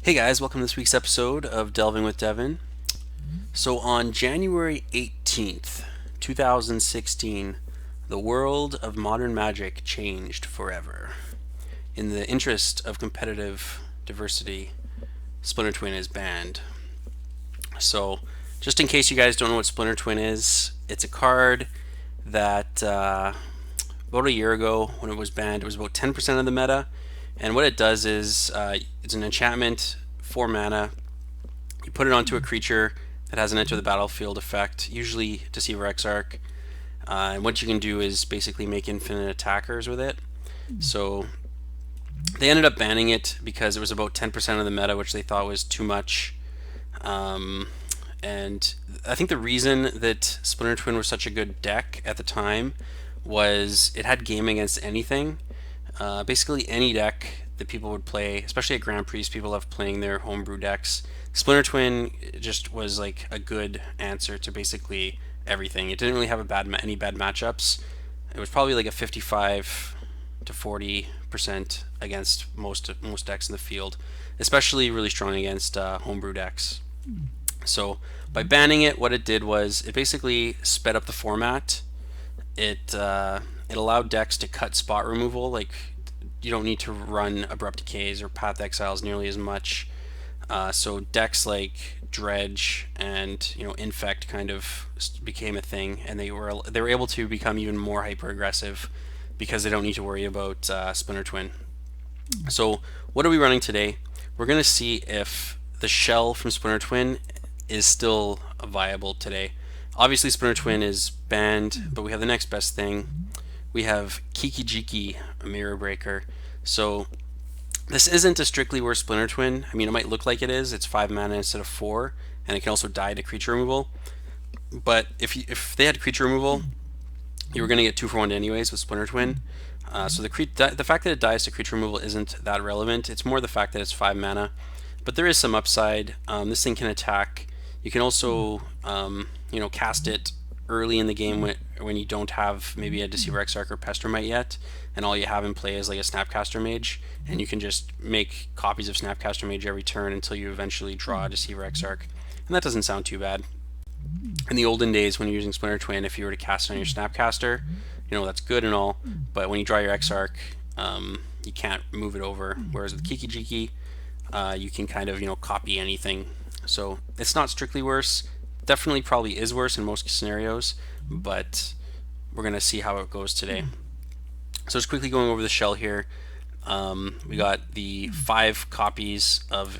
Hey guys, welcome to this week's episode of Delving with Devin. So, on January 18th, 2016, the world of modern magic changed forever. In the interest of competitive diversity, Splinter Twin is banned. So, just in case you guys don't know what Splinter Twin is, it's a card that about a year ago when it was banned, it was about 10% of the meta. And what it does is it's an enchantment, 4 mana. You put it onto a creature that has an enter the battlefield effect, usually Deceiver Exarch. And what you can do is basically make infinite attackers with it. So they ended up banning it because it was about 10% of the meta, which they thought was too much. And I think the reason that Splinter Twin was such a good deck at the time was it had game against anything. Basically, any deck that people would play, especially at Grand Prix, people love playing their homebrew decks. Splinter Twin just was like a good answer to basically everything. It didn't really have any bad matchups. It was probably like a 55 to 40% against most decks in the field, especially really strong against homebrew decks. So by banning it, what it did was it basically sped up the format. It allowed decks to cut spot removal. Like you don't need to run Abrupt Decays or Path Exiles nearly as much. So decks like Dredge and Infect kind of became a thing, and they were able to become even more hyper aggressive because they don't need to worry about Splinter Twin. So what are we running today? We're gonna see if the shell from Splinter Twin is still viable today. Obviously, Splinter Twin is banned, but we have the next best thing. We have Kiki, a Mirror Breaker. So this isn't a strictly worse Splinter Twin. I mean, it might look like it is. It's 5 mana instead of 4, and it can also die to creature removal. But if they had creature removal, you were going to get 2 for 1 anyways with Splinter Twin. So the fact that it dies to creature removal isn't that relevant. It's more the fact that it's 5 mana. But there is some upside. This thing can attack. You can also cast it early in the game when you don't have maybe a Deceiver Exarch or Pestermite yet, and all you have in play is like a Snapcaster Mage, and you can just make copies of Snapcaster Mage every turn until you eventually draw a Deceiver Exarch, and that doesn't sound too bad. In the olden days, when you're using Splinter Twin, if you were to cast it on your Snapcaster, that's good and all, but when you draw your Exarch, you can't move it over. Whereas with Kiki, you can kind of copy anything. So it's not strictly worse. Definitely probably is worse in most scenarios, but we're going to see how it goes today. So just quickly going over the shell here. We got the 5 copies of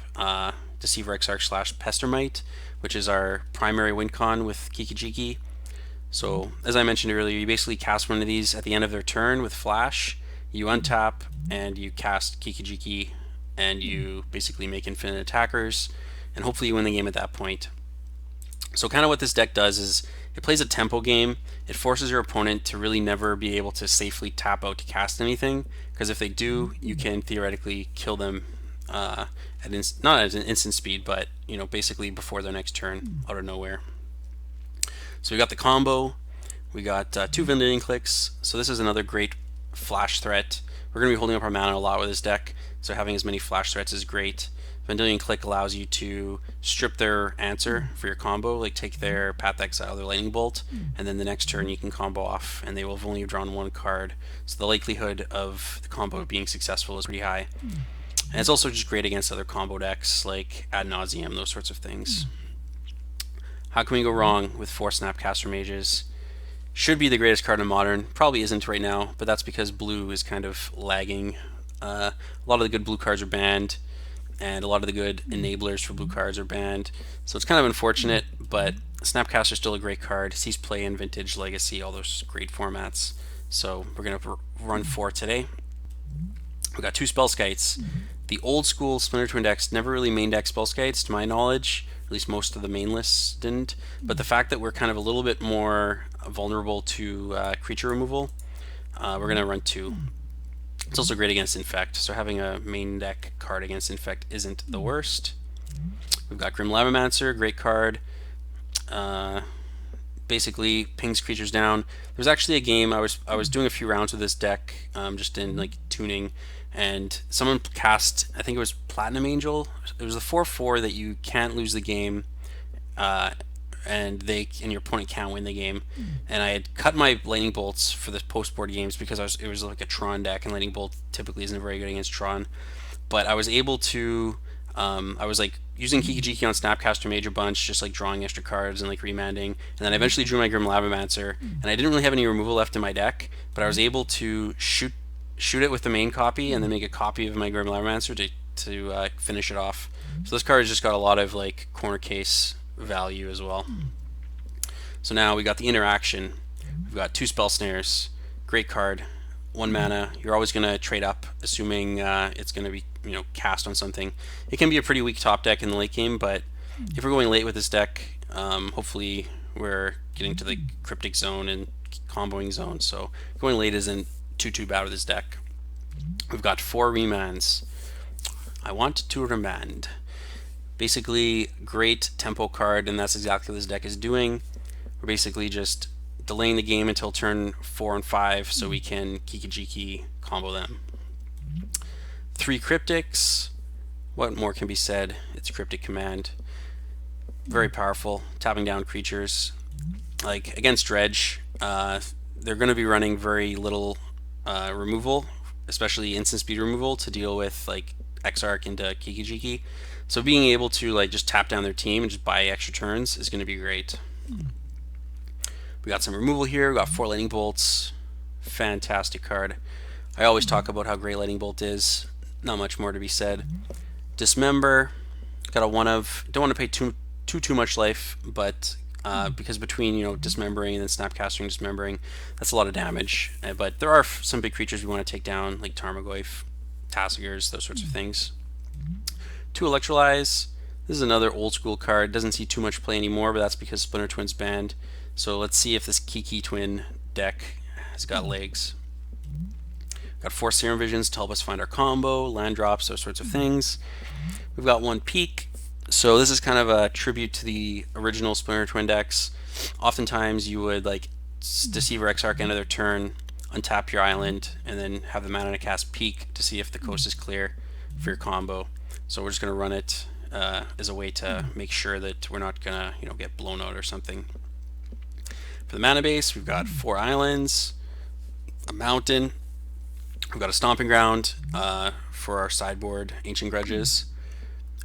Deceiver Exarch / Pestermite, which is our primary win con with Kiki. So as I mentioned earlier, you basically cast one of these at the end of their turn with Flash. You untap and you cast Kiki, and you basically make infinite attackers, and hopefully you win the game at that point. So kind of what this deck does is it plays a tempo game. It forces your opponent to really never be able to safely tap out to cast anything, because if they do, you can theoretically kill them not at an instant speed, but basically before their next turn out of nowhere. So we got the combo. We got 2 Vendilion Clicks. So this is another great flash threat. We're going to be holding up our mana a lot with this deck, so having as many flash threats is great. Vendilion Click allows you to strip their answer for your combo, like take their Path Exile, their Lightning Bolt, and then the next turn you can combo off, and they will have only drawn 1 card. So the likelihood of the combo being successful is pretty high. And it's also just great against other combo decks like Ad Nauseam, those sorts of things. How can we go wrong with 4 Snapcaster Mages? Should be the greatest card in Modern. Probably isn't right now, but that's because blue is kind of lagging. A lot of the good blue cards are banned, and a lot of the good enablers for blue cards are banned. So it's kind of unfortunate, but Snapcaster is still a great card. Sees play in Vintage, Legacy, all those great formats. So we're going to run 4 today. We got 2 Spellskites. The old school Splinter Twin decks never really main deck Spellskites, to my knowledge. At least most of the main lists didn't. But the fact that we're kind of a little bit more vulnerable to creature removal, we're going to run 2. It's also great against Infect, so having a main deck card against Infect isn't the worst. We've got Grim Lavamancer, great card. Basically pings creatures down. There's actually a game I was doing a few rounds with this deck, just in like tuning, and someone cast, I think it was Platinum Angel. It was the 4/4 that you can't lose the game, uh, and your opponent can't win the game. And I had cut my lightning bolts for the post board games because it was like a Tron deck, and lightning bolt typically isn't very good against Tron. But I was able to. I was like using Kiki on Snapcaster Mage a bunch, just like drawing extra cards and like remanding. And then I eventually drew my Grim Lavamancer, and I didn't really have any removal left in my deck, but I was able to shoot it with the main copy and then make a copy of my Grim Lavamancer to finish it off. So this card has just got a lot of like corner case value as well. So now we got the interaction. We've got 2 spell snares. Great card. 1 mana. You're always going to trade up, assuming it's going to be cast on something. It can be a pretty weak top deck in the late game, but if we're going late with this deck, hopefully we're getting to the cryptic zone and comboing zone. So going late isn't too bad with this deck. We've got 4 remands. I want to remand. Basically, great tempo card, and that's exactly what this deck is doing. We're basically just delaying the game until turn 4 and 5 so we can Kiki combo them. 3 cryptics. What more can be said? It's cryptic command. Very powerful. Tapping down creatures. Like against Dredge, they're going to be running very little removal, especially instant speed removal to deal with like Exarch into Kiki. So being able to like just tap down their team and just buy extra turns is going to be great. We got some removal here. We got 4 lightning bolts. Fantastic card. I always talk about how great lightning bolt is. Not much more to be said. Dismember. Got a 1 of. Don't want to pay too much life, but because between dismembering and then snapcasting and dismembering, that's a lot of damage. But there are some big creatures we want to take down, like Tarmogoyf, Tassigars, those sorts of things. 2 Electrolyze. This is another old school card. Doesn't see too much play anymore, but that's because Splinter Twin's banned. So let's see if this Kiki Twin deck has got legs. Got 4 Serum Visions to help us find our combo, land drops, those sorts of things. We've got 1 Peak. So this is kind of a tribute to the original Splinter Twin decks. Oftentimes you would like Deceiver Exarch end of their turn, untap your island, and then have the mana to cast Peak to see if the coast is clear for your combo. So we're just going to run it as a way to make sure that we're not going to get blown out or something. For the mana base, we've got 4 islands, a mountain, we've got a stomping ground for our sideboard, Ancient Grudges.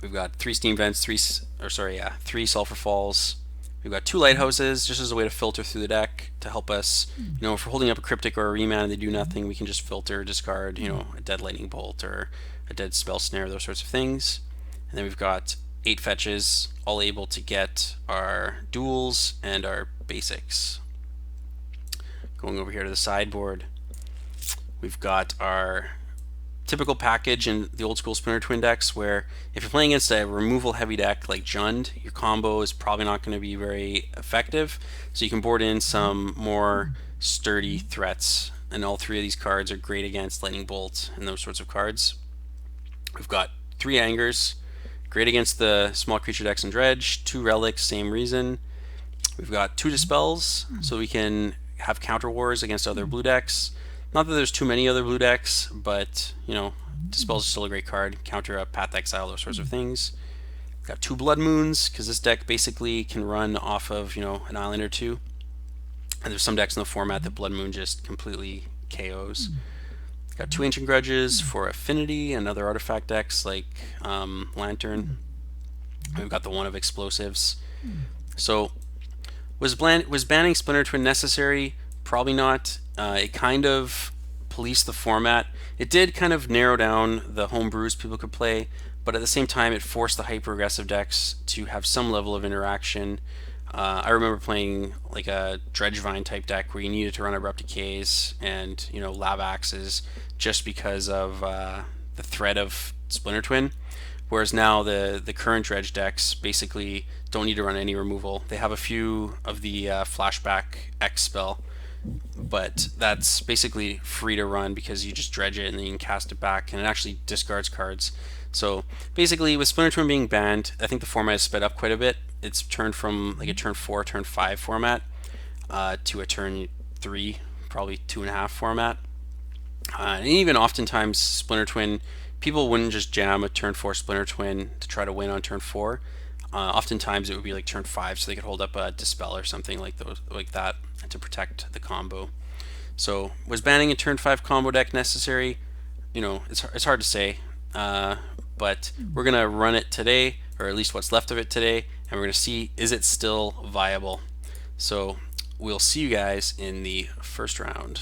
We've got 3 steam vents, 3 sulfur falls. We've got 2 lighthouses, just as a way to filter through the deck to help us. If we're holding up a cryptic or a remand and they do nothing, we can just filter, discard, a dead lightning bolt or a dead spell snare, those sorts of things. And then we've got 8 fetches, all able to get our duels and our basics. Going over here to the sideboard, we've got our typical package in the old school Splinter Twin decks, where if you're playing against a removal heavy deck like Jund, your combo is probably not going to be very effective, so you can board in some more sturdy threats, and all 3 of these cards are great against Lightning Bolt and those sorts of cards. We've got 3 Angers, great against the small creature decks and Dredge. 2 Relics, same reason. We've got 2 Dispels, so we can have counter wars against other blue decks. Not that there's too many other blue decks, but Dispels is still a great card. Counter up, Path Exile, those sorts of things. We've got 2 Blood Moons, because this deck basically can run off of an island or 2. And there's some decks in the format that Blood Moon just completely KOs. Got 2 Ancient Grudges for Affinity and other artifact decks like Lantern. And we've got the 1 of Explosives. So was banning Splinter Twin necessary? Probably not. It kind of policed the format. It did kind of narrow down the home brews people could play, but at the same time it forced the hyper-aggressive decks to have some level of interaction. I remember playing like a Dredgevine type deck where you needed to run Abrupt Decays and Lava Axes just because of the threat of Splinter Twin. Whereas now the current Dredge decks basically don't need to run any removal. They have a few of the Flashback X spell, but that's basically free to run because you just dredge it and then you can cast it back, and it actually discards cards. So basically, with Splinter Twin being banned, I think the format has sped up quite a bit. It's turned from like a turn 4, turn 5 format to a turn 3, probably 2.5 format. And even oftentimes, Splinter Twin, people wouldn't just jam a turn 4 Splinter Twin to try to win on turn 4. Oftentimes, it would be like turn 5, so they could hold up a Dispel or something like that, to protect the combo. So, was banning a turn 5 combo deck necessary? It's hard to say. But we're going to run it today, or at least what's left of it today, and we're going to see, is it still viable? So, we'll see you guys in the first round.